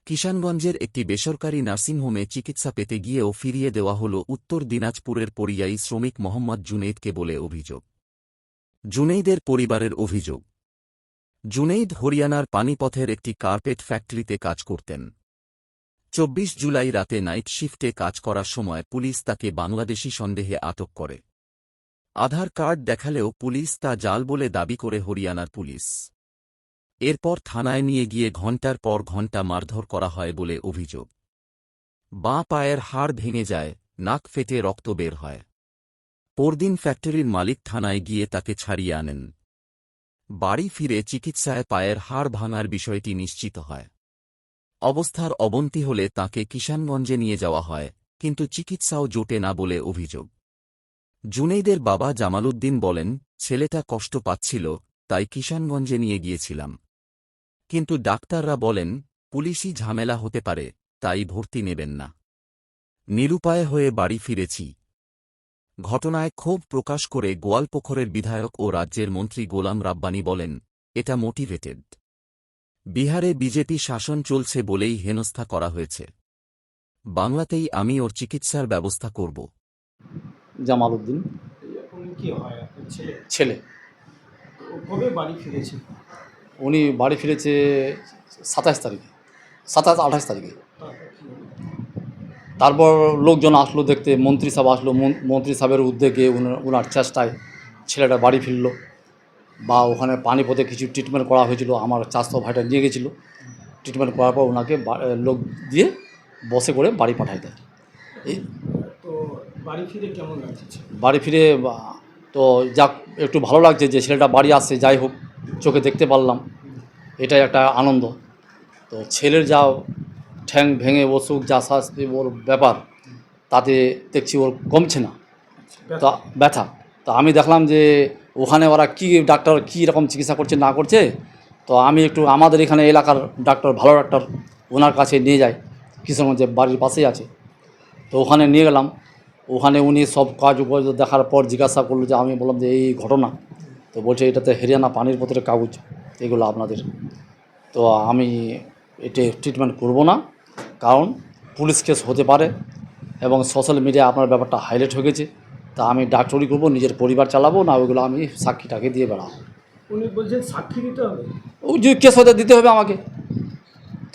কিষানগঞ্জের একটি বেসরকারি নার্সিংহোমে চিকিৎসা পেতে গিয়েও ফিরিয়ে দেওয়া হল উত্তর দিনাজপুরের পরিযায়ী শ্রমিক মোহাম্মদ জুনেইদকে বলে অভিযোগ। জুনেইদের পরিবারের অভিযোগ, জুনেইদ হরিয়ানার পানিপথের একটি কার্পেট ফ্যাক্টরিতে কাজ করতেন। ২৪ জুলাই রাতে নাইট শিফটে কাজ করার সময় পুলিশ তাকে বাংলাদেশি সন্দেহে আটক করে। আধার কার্ড দেখালেও পুলিশ তা জাল বলে দাবি করে হরিয়ানার পুলিশ। এরপর থানায় নিয়ে গিয়ে ঘণ্টার পর ঘণ্টা মারধর করা হয় বলে অভিযোগ। বাঁ পায়ের হাড় ভেঙে যায়, নাক ফেটে রক্ত বের হয়। পরদিন ফ্যাক্টরির মালিক থানায় গিয়ে তাকে ছাড়িয়ে আনেন। বাড়ি ফিরে চিকিৎসায় পায়ের হাড় ভাঙার বিষয়টি নিশ্চিত হয়। অবস্থার অবনতি হলে তাঁকে কিষানগঞ্জে নিয়ে যাওয়া হয়, কিন্তু চিকিৎসাও জোটে না বলে অভিযোগ। জুনেইদের বাবা জামালউদ্দিন বলেন, ছেলেটা কষ্ট পাচ্ছিল, তাই কিষানগঞ্জে নিয়ে গিয়েছিলাম। কিন্তু ডাক্তাররা বলেন, পুলিশি ঝামেলা হতে পারে, তাই ভর্তি নেবেন না। নিরুপায় হয়ে বাড়ি ফিরেছি। ঘটনায় ক্ষোভ প্রকাশ করে গোয়ালপোখরের বিধায়ক ও রাজ্যের মন্ত্রী গোলাম রাব্বানী বলেন, এটা মোটিভেটেড। বিহারে বিজেপি শাসন চলছে বলেই হেনস্থা করা হয়েছে। বাংলাতেই আমি ওর চিকিৎসার ব্যবস্থা করব। জামালউদ্দিন কি হয় আপনার ছেলে? ছেলে। কবে বাড়ি ফিরেছে? উনি বাড়ি ফিরেছে ২৭ তারিখে, ২৭-২৮ তারিখে। তারপর কি হলো? তারপর লোকজন আসলো দেখতে, মন্ত্রী সাহেব আসলো। মন্ত্রী সাহেবের উদ্যোগে ওনার চেষ্টায় ছেলেটা বাড়ি ফিরল। বা ওখানে পানিপথে কিছু ট্রিটমেন্ট করা হয়েছিল, আমার চাচাতো ভাইটা নিয়ে গেছিলো। ট্রিটমেন্ট করার পর ওনাকে লোক দিয়ে বসে করে বাড়ি পাঠায় দেয়। এই তো বাড়ি ফিরে কেমন লাগছে? বাড়ি ফিরে তো যাক, একটু ভালো লাগছে যে ছেলেটা বাড়ি আসছে। যাই হোক, চোখে দেখতে পারলাম, এটাই একটা আনন্দ। তো ছেলের যা ঠ্যাং ভেঙে অসুখ, যা শাস্তি ওর ব্যাপার, তাতে দেখছি ওর কমছে না, তা ব্যথা। তো আমি দেখলাম যে ওখানে ওরা কী ডাক্তার কী রকম চিকিৎসা করছে না করছে। তো আমি একটু আমাদের এখানে এলাকার ডাক্তার, ভালো ডাক্তার, ওনার কাছে নিয়ে যাই। কিশোরগঞ্জে বাড়ির পাশেই আছে। তো ওখানে নিয়ে গেলাম। ওখানে উনি সব কাজ উপজ দেখার পর জিজ্ঞাসা করলো যে, আমি বললাম যে এই ঘটনা। তো বলছে এটাতে হরিয়ানা পানির পথের কাগজ, এগুলো আপনাদের। তো আমি এটা ট্রিটমেন্ট করব না, কারণ পুলিশ কেস হতে পারে এবং সোশ্যাল মিডিয়া আপনার ব্যাপারটা হাইলাইট হয়ে গেছে। তা আমি ডাক্তারি করব, নিজের পরিবার চালাবো না, ওইগুলো আমি সাক্ষীটাকে দিয়ে বেড়াবো। উনি বলছেন সাক্ষী দিতে হবে। ওই যে কেস হতে দিতে হবে আমাকে,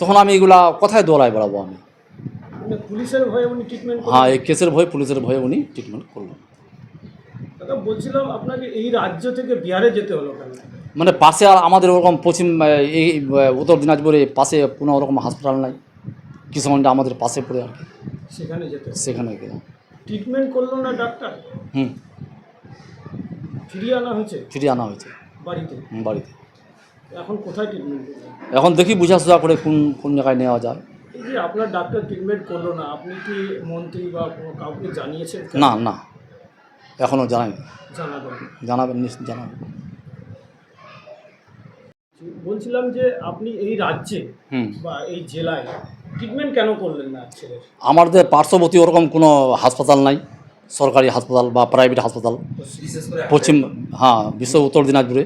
তখন আমি এগুলা কোথায় দৌড়ায় বেড়াবো আমি? মানে পুলিশের ভয়ে উনি ট্রিটমেন্ট হ্যাঁ, এই কেসের ভয়ে, পুলিশের ভয়ে উনি ট্রিটমেন্ট করবেন। দাদা বলছিলাম, আপনাকে এই রাজ্য থেকে বিহারে যেতে হলো কেন? মানে পাশে আর আমাদের ওরকম পশ্চিম এই উত্তর দিনাজপুরে পাশে কোনো ওরকম হাসপাতাল নাই। কিশোরগঞ্জটা আমাদের পাশে পড়ে আর কি, সেখানে যেতে হলো। সেখানে গেলাম। ট্রিটমেন্ট করলো না ডাক্তার? হুম, ফিরিয়ে আনা হয়েছে ফিরিয়ে আনা হয়েছে বাড়িতে। বাড়িতে। এখন কোথায় ট্রিটমেন্ট করলেন? এখন দেখি বুঝাসুঝা করে কোন কোন জায়গায় নেওয়া যায়। এই যে আপনার ডাক্তার ট্রিটমেন্ট করলো না, আপনি কি মন্ত্রী বা কোনো কাউকে জানিয়েছেন? না না, এখনও জানাইনি। জানাবেন। জানাবেন, নিশ্চয় জানাবেন। বলছিলাম যে আপনি এই রাজ্যে হুম, বা এই জেলায় ট্রিটমেন্ট কেন করলেন না ছেলের? আমাদের পার্শ্ববর্তী ওরকম কোনো হাসপাতাল নাই, সরকারি হাসপাতাল বা প্রাইভেট হাসপাতাল পশ্চিম, হ্যাঁ, বিশ্ব উত্তর দিনাজপুরে।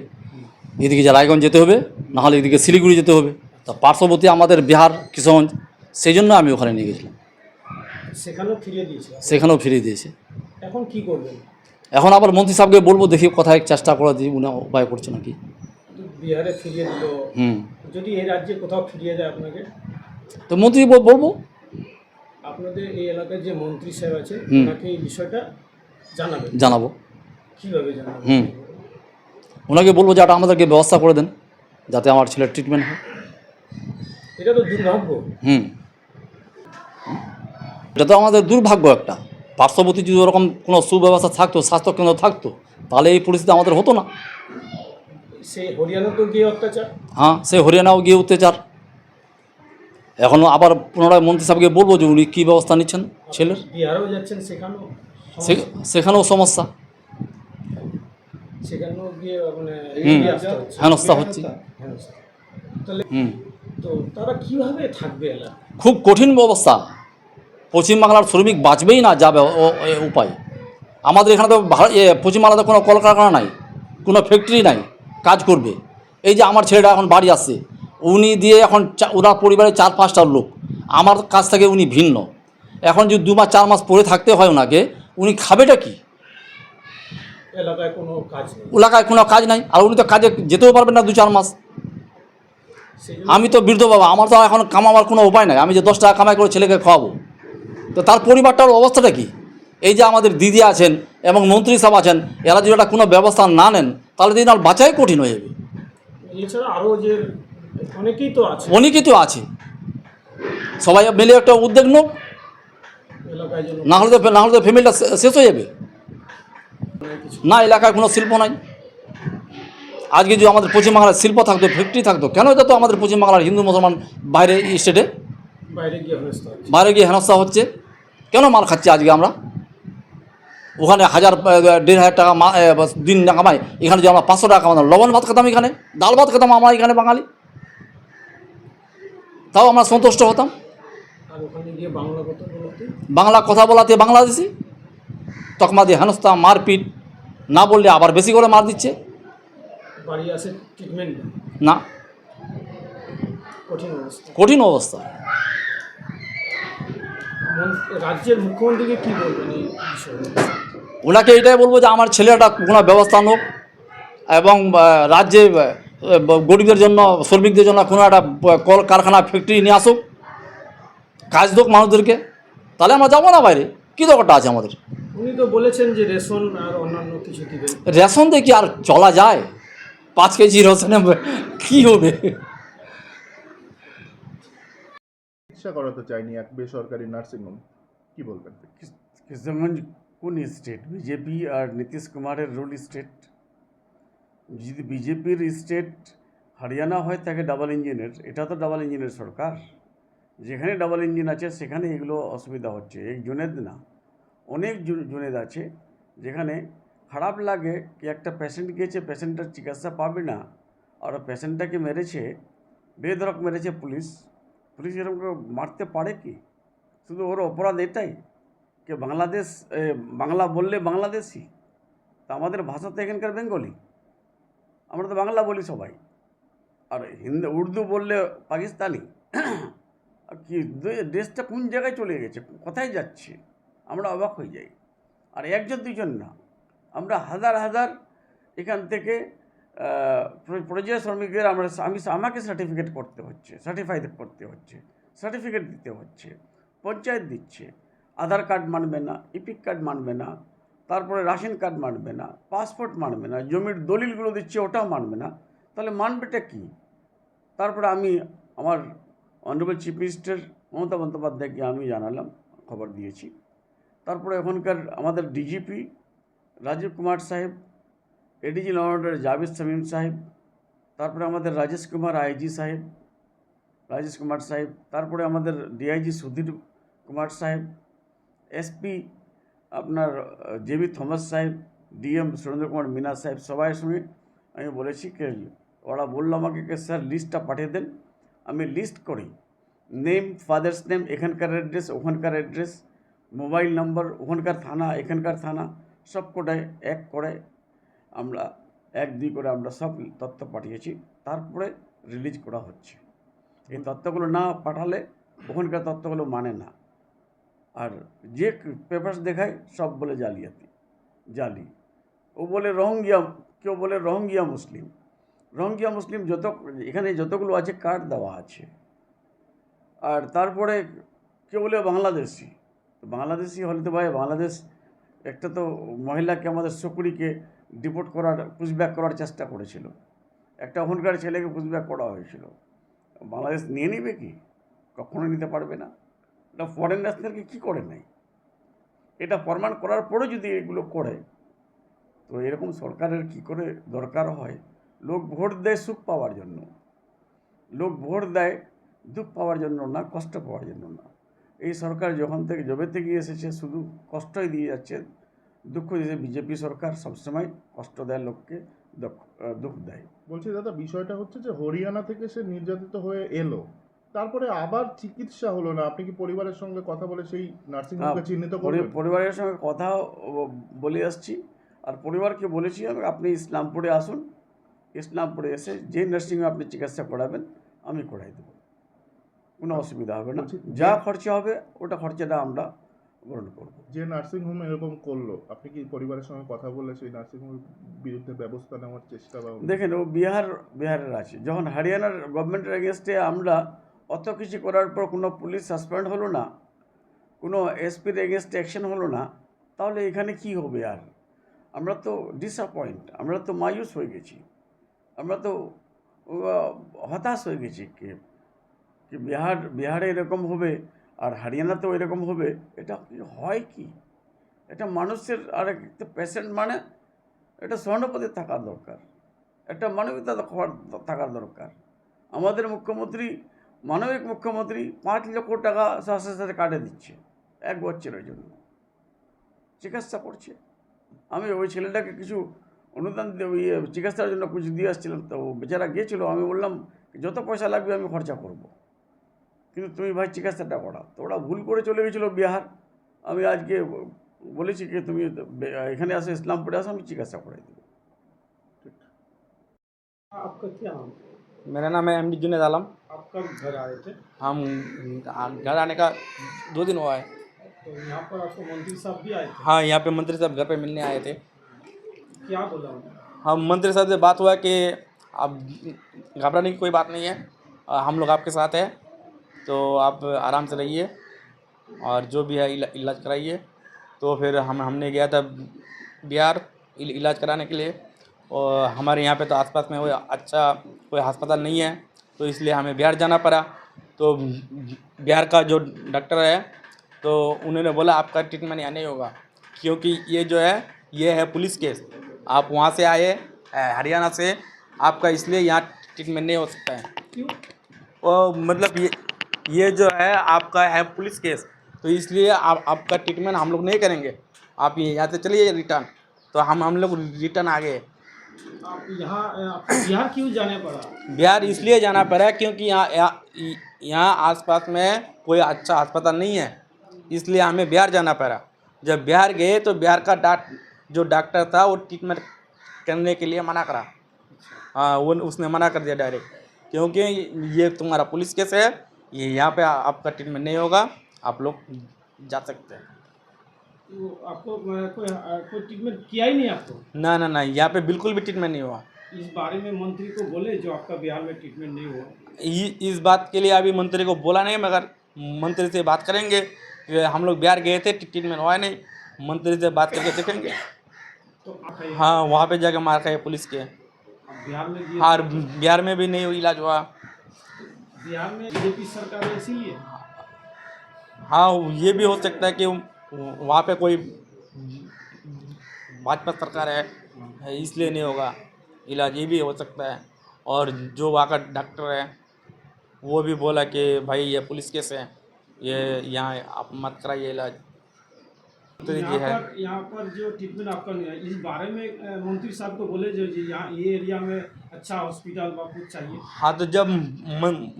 এদিকে যে রায়গঞ্জ যেতে হবে, নাহলে এদিকে শিলিগুড়ি যেতে হবে। তা পার্শ্ববর্তী আমাদের বিহার, কিশোরগঞ্জ, সেই জন্য আমি ওখানে নিয়ে গেছিলাম। সেখানেও ফিরিয়ে দিয়েছে? সেখানেও ফিরিয়ে দিয়েছে। এখন কি করবেন? এখন আবার মন্ত্রী সাহেবকে বলবো, দেখি কোথায় চেষ্টা করে দিই, উনি উপায় করছে নাকি। বিহারে ফিরিয়ে দিল, হুম, যদি এই রাজ্যে কোথাও ফিরিয়ে দেয় আপনাকে? তো মন্ত্রী বলবো। আপনাদের এই এলাকায় যে মন্ত্রী সাহেব আছে, হুম, ওনাকে এই বিষয়টা জানাবেন? জানাবো। কীভাবে জানাবেন? হুম, ওনাকে বলবো যে এটা আমাদেরকে ব্যবস্থা করে দেন, যাতে আমার ছেলের ট্রিটমেন্ট হয়। এটা তো দুর্ভাগ্য। হুম, এটা তো আমাদের দুর্ভাগ্য একটা। পার্শ্ববর্তী যদি ওরকম কোনো সুব্যবস্থা থাকতো, স্বাস্থ্যকেন্দ্র থাকতো, তাহলে এই পরিস্থিতি আমাদের হতো না। সেই হরিয়ানাতেও গিয়ে অত্যাচার। হ্যাঁ, সে হরিয়ানাও গিয়ে অত্যাচার। এখনও আবার পুনরায় মন্ত্রী সাহেবকে বলবো যে উনি কী ব্যবস্থা নিচ্ছেন ছেলের। বিহারেও যাচ্ছেন, সেখানেও সমস্যা। সেখানেও সমস্যা। সেখানেও গিয়ে মানে হুম, এগিয়ে আসতে হচ্ছে। হেনস্থা হচ্ছে। হেনস্থা। তাহলে হুম, তো তারা কিভাবে থাকবে এলাকা? খুব কঠিন ব্যবস্থা। পশ্চিমবাংলার শ্রমিক বাঁচবেই না, যাবে উপায়। আমাদের এখানে তো পশ্চিমবাংলাতে কোনো কলকারখানা নাই, কোনো ফ্যাক্টরি নাই কাজ করবে। এই যে আমার ছেলেটা এখন বাড়ি আসছে, উনি দিয়ে এখন ওনার পরিবারের 4-5টা লোক, আমার কাছ থেকে উনি ভিন্ন। এখন যদি 2 মাস 4 মাস পরে থাকতে হয় ওনাকে, উনি খাবেটা কি? এলাকায় কোনো কাজ নেই, এলাকায় কোনো কাজ নাই, আর উনি তো কাজে যেতেও পারবেন না 2-4 মাস। সেই আমি তো বৃদ্ধ বাবা, আমার তো এখন কামাবার কোনো উপায় নাই। আমি যে 10 টাকা কামাই করে ছেলেকে খাওয়াবো, তো তার পরিবারটার অবস্থাটা কি? এই যে আমাদের দিদি আছেন এবং মন্ত্রী সাহেব আছেন, এরা যদি একটা কোনো ব্যবস্থা না নেন তাহলে দিন আর বাঁচাই কঠিন হয়ে যাবে। এছাড়া আরও যে অনেকেই তো আছে অনেকেই তো আছে, সবাই মিলে একটা উদ্যোগ নোক, এলাকায়, যেন না হলে তো ফ্যামিলিটা শেষ হয়ে যাবে। কিছু না, এলাকায় কোনো শিল্প নাই। আজকে যদি আমাদের পশ্চিমবাংলার শিল্প থাকতো, ফ্যাক্টরি থাকতো, কেন যেত আমাদের পশ্চিমবাংলার হিন্দু মুসলমান বাইরে স্টেটে? বাইরে গিয়ে হেনস্থা হচ্ছে। বাইরে গিয়ে হেনস্থা হচ্ছে, কেন মার খাচ্ছি আজকে আমরা? ওখানে 1,000-1,500 টাকা দিন না কামাই, এখানে যে আমরা 500 টাকা কামাতাম, লবণ ভাত খেতাম, এখানে ডাল ভাত খেতাম আমরা এখানে বাঙালি, তাও আমরা সন্তুষ্ট হতাম। আর ওখানে গিয়ে বাংলা কথা বলতে বাংলা কথা বলাতে বাংলাদেশি, তকমা দিয়ে হেনস্থা, মারপিট, না বললে আবার বেশি করে মার দিচ্ছে। বাড়ি আসে ট্রিটমেন্ট, না, কঠিন অবস্থা। কঠিন অবস্থা। রাজ্যের মুখ্যমন্ত্রীকে কী বলবেন এই বিষয়ে? ওনাকে এটাই বলবো যে আমার ছেলেটা কোনো ব্যবস্থা হোক, এবং রাজ্যে গরিবদের জন্য, শ্রমিকদের জন্য কোনো একটা কল কারখানা, ফ্যাক্টরি নিয়ে আসুক, কাজ হোক মানুষদেরকে, তাহলে আমরা যাবো না বাইরে। কী দরকারটা আছে আমাদের? উনি তো বলেছেন যে রেশন আর অন্যান্য কিছু দিবেন। রেশন দিয়ে কি আর চলা যায়? 5 কেজি রেশনে কী হবে? চিকিৎসা করাতে চায়নি এক বেসরকারি নার্সিংহোম, কি বলবেন? কিশোরগঞ্জ কোন স্টেট? বিজেপি আর নীতিশ কুমারের রুল স্টেট। যদি বিজেপির স্টেট হরিয়ানা হয় তাকে ডাবল ইঞ্জিনের, এটা তো ডাবল ইঞ্জিনের সরকার। যেখানে ডাবল ইঞ্জিন আছে সেখানে এগুলো অসুবিধা হচ্ছে। এই জুনেদ না, অনেক জুনেদ আছে যেখানে খারাপ লাগে কি একটা পেশেন্ট গিয়েছে, পেশেন্টের চিকিৎসা পাবে না, আর পেশেন্টটাকে মেরেছে, বেধড়ক মেরেছে পুলিশ। পুলিশ এরকম করে মারতে পারে কি? শুধু ওর অপরাধ এটাই যে বাংলাদেশ, বাংলা বললে বাংলাদেশি, তা আমাদের ভাষা তো এখানকার বেঙ্গলি, আমরা তো বাংলা বলি সবাই। আর হিন্দি উর্দু বললে পাকিস্তানি। আর কি দেশটা কোন জায়গায় চলে গেছে, কোথায় যাচ্ছে, আমরা অবাক হয়ে যাই। আর 1-2 জন না, আমরা হাজার হাজার এখান থেকে পরিযায়ী শ্রমিকদের আমাকে সার্টিফিকেট করতে হচ্ছে, সার্টিফিকেট দিতে হচ্ছে, পঞ্চায়েত দিচ্ছে, আধার কার্ড মানবে না, ইপিক কার্ড মানবে না, তারপরে রেশন কার্ড মানবে না, পাসপোর্ট মানবে না, জমির দলিলগুলো দিচ্ছে ওটাও মানবে না, তাহলে মানবেটা কি? তারপরে আমি আমার অনারেবল চিফ মিনিস্টার মমতা বন্দ্যোপাধ্যায়কে আমি জানালাম, খবর দিয়েছি। তারপরে এখনকার আমাদের ডিজিপি রাজীব কুমার সাহেব, ADG law and order Javed Shamim সাহেব, তারপরে আমাদের রাজেশ কুমার আইজি সাহেব, রাজেশ কুমার সাহেব, তারপরে আমাদের ডিআইজি সুধীর কুমার সাহেব, এসপি আপনার জেবি থমাস সাহেব, ডিএম সুরেন্দ্র কুমার মিনা সাহেব, সবাই সঙ্গে আমি বলেছি কে, ওরা বললো আমাকে কে স্যার লিস্টটা পাঠিয়ে দেন। আমি লিস্ট করি, নেম, ফাদার্স নেম, এখানকার অ্যাড্রেস, ওখানকার অ্যাড্রেস, মোবাইল নম্বর, ওখানকার থানা, এখানকার থানা, সব কোটায় এক করে আমরা 1-2 করে আমরা সব তথ্য পাঠিয়েছি। তারপরে রিলিজ করা হচ্ছে। এই তথ্যগুলো না পাঠালে ওখানকার তথ্যগুলো মানে না। আর যে পেপারস দেখায় সব বলে জালি। ও বলে রোহিঙ্গিয়া, কেউ বলে রোহিঙ্গিয়া মুসলিম, এখানে যতগুলো আছে কার্ড দেওয়া আছে। আর তারপরে কেউ বলে বাংলাদেশি হলে তো ভাই, বাংলাদেশ একটা তো মহিলাকে, আমাদের শকুরিকে ডিপোর্ট করার, পুশব্যাক করার চেষ্টা করেছিল, একটা ওখানকার ছেলেকে পুশব্যাক করা হয়েছিল। বাংলাদেশ নিয়ে নেবে কি? কখনো নিতে পারবে না। এটা ফরেন ন্যাশনালকে কী করে নেয়? এটা প্রমাণ করার পরে যদি এগুলো করে, তো এরকম সরকারের কি করে দরকার হয়? লোক ভোট দেয় সুখ পাওয়ার জন্য, লোক ভোট দেয় দুঃখ পাওয়ার জন্য না, কষ্ট পাওয়ার জন্য না। এই সরকার যবে থেকে এসেছে শুধু কষ্টই দিয়ে যাচ্ছে, দুঃখ দিয়েছে। বিজেপি সরকার সবসময় কষ্ট দেয় লোককে, দুঃখ দেয়। বলছি দাদা, বিষয়টা হচ্ছে যে হরিয়ানা থেকে সে নির্যাতিত হয়ে এলো, তারপরে আবার চিকিৎসা হলো না। আপনি কি পরিবারের সঙ্গে কথা বলে সেই নার্সিংহোমকে চিহ্নিত করবেন? পরিবারের সঙ্গে কথা বলে আসছি, আর পরিবারকে বলেছি আপনি ইসলামপুরে আসুন, ইসলামপুরে এসে যে নার্সিংহোমে আপনি চিকিৎসা করাবেন আমি করাই দেবো, কোনো অসুবিধা হবে না। বলছি, যা খরচা হবে ওটা খরচাটা আমরা গ্রহণ করব। যে নার্সিংহোম এরকম করলো, আপনি কি পরিবারের সঙ্গে কথা বলে সেই নার্সিংহোমের বিরুদ্ধে ব্যবস্থা নেওয়ার চেষ্টা বা দেখেন, ও বিহারের আছে, যখন হরিয়ানার গভর্নমেন্টের এগেনস্টে আমরা অত কিছু করার পর কোনো পুলিশ সাসপেন্ড হলো না, কোনো এসপির এগেনস্টে অ্যাকশন হলো না, তাহলে এখানে কি হবে? আর আমরা তো ডিসঅ্যাপয়েন্ট, আমরা তো মায়ুস হয়ে গেছি, আমরা তো হতাশ হয়ে গেছি কি বিহারে এরকম হবে আর হরিয়ানাতেও এরকম হবে। এটা কি হয়? কি এটা মানুষের আর একটা পেশেন্ট মানে এটা সহানুভূতি থাকার দরকার, একটা মানবিকতা থাকার দরকার। আমাদের মুখ্যমন্ত্রী, মানবিক মুখ্যমন্ত্রী 5 লক্ষ টাকা স্বাস্থ্যের সাথে কাটে দিচ্ছে 1 বছরের জন্য, চিকিৎসা করছে। আমি ওই ছেলেটাকে কিছু অনুদান চিকিৎসার জন্য কিছু দিয়ে আসছিলাম, তো বেচারা গিয়েছিলো, আমি বললাম যত পয়সা লাগবে আমি খরচা করব, কিন্তু তুমি ভাই চিকিৎসাটা করা। তো ওরা ভুল করে চলে গেছিলো বিহার। আমি আজকে বলেছি কি তুমি এখানে আসো, ইসলামপুরে আসো, আমি চিকিৎসা করাই দেবো। आपका क्या नाम है? मेरा नाम है एमडी जुनेद आलम। आप कब घर आए थे? हम घर आने का 2 दिन हुआ है। तो यहाँ पर आपको मंत्री साहब भी आए थे, हाँ, यहाँ पे मंत्री साहब घर पे मिलने आए थे। क्या बोला उन्होंने? हम मंत्री साहब से बात हुआ कि अब घबराने की कोई बात नहीं है, हम लोग आपके साथ हैं, तो आप आराम से रहिए और जो भी है इलाज कराइए। तो फिर हमने गया था बिहार इलाज कराने के लिए, और हमारे यहाँ पे तो आसपास में कोई अच्छा कोई अस्पताल नहीं है, तो इसलिए हमें बिहार जाना पड़ा। तो बिहार का जो डॉक्टर है, तो उन्होंने बोला आपका ट्रीटमेंट यहाँ नहीं होगा, क्योंकि ये है पुलिस केस। आप वहाँ से आए हरियाणा से, आपका इसलिए यहाँ ट्रीटमेंट नहीं हो सकता है। क्यों? और मतलब ये जो है आपका है पुलिस केस, तो इसलिए आपका ट्रीटमेंट हम लोग नहीं करेंगे, आप यहाँ से चलिए रिटर्न। तो हम लोग रिटर्न आ गए। आप आपको बिहार क्यों जाने पड़ा? बिहार इसलिए जाना पड़ा क्योंकि यहाँ आसपास में कोई अच्छा अस्पताल नहीं है, इसलिए हमें बिहार जाना पड़ा। जब बिहार गए तो बिहार का जो डॉक्टर था वो ट्रीटमेंट करने के लिए मना करा। हाँ, वो उसने मना कर दिया डायरेक्ट, क्योंकि ये तुम्हारा पुलिस केस है, ये यहाँ पे आपका ट्रीटमेंट नहीं होगा, आप लोग जा सकते हैं। तो आपको कोई ट्रीटमेंट किया ही नहीं आपको? ना, यहाँ पे बिल्कुल भी ट्रीटमेंट नहीं हुआ। इस बारे में मंत्री को बोले जो आपका बिहार में ट्रीटमेंट नहीं हुआ? इस बात के लिए अभी मंत्री को बोला नहीं, मगर मंत्री से बात करेंगे। हम लोग बिहार गए थे, ट्रीटमेंट हुआ नहीं, मंत्री से बात करके देखेंगे। तो आप हाँ, वहाँ पे जाके मार खाए पुलिस के। बिहार में दिए? हाँ, बिहार में भी नहीं इलाज हुआ। बिहार में बीजेपी सरकार है इसीलिए? हाँ, ये भी हो सकता है कि वहाँ पे कोई भाजपा सरकार है, इसलिए नहीं होगा इलाज, ये भी हो सकता है। और जो वहाँ का डॉक्टर है वो भी बोला कि भाई ये पुलिस केस है, ये यहाँ आप मत कराइए इलाज। तो यहाँ पर जो ट्रीटमेंट आपका नहीं है, इस बारे में मंत्री साहब को बोले जो यहाँ ये एरिया में अच्छा हॉस्पिटल व कुछ चाहिए। हाँ, तो जब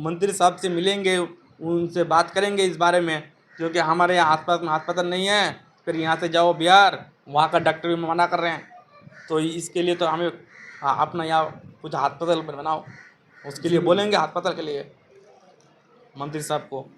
मंत्री साहब से मिलेंगे, उनसे बात करेंगे इस बारे में, क्योंकि हमारे यहाँ आसपास में अस्पताल नहीं है। फिर यहाँ से जाओ बिहार, वहाँ का डॉक्टर भी मना कर रहे हैं, तो इसके लिए तो हमें अपना यहाँ कुछ अस्पताल बनाओ, उसके लिए बोलेंगे अस्पताल के लिए मंत्री साहब को।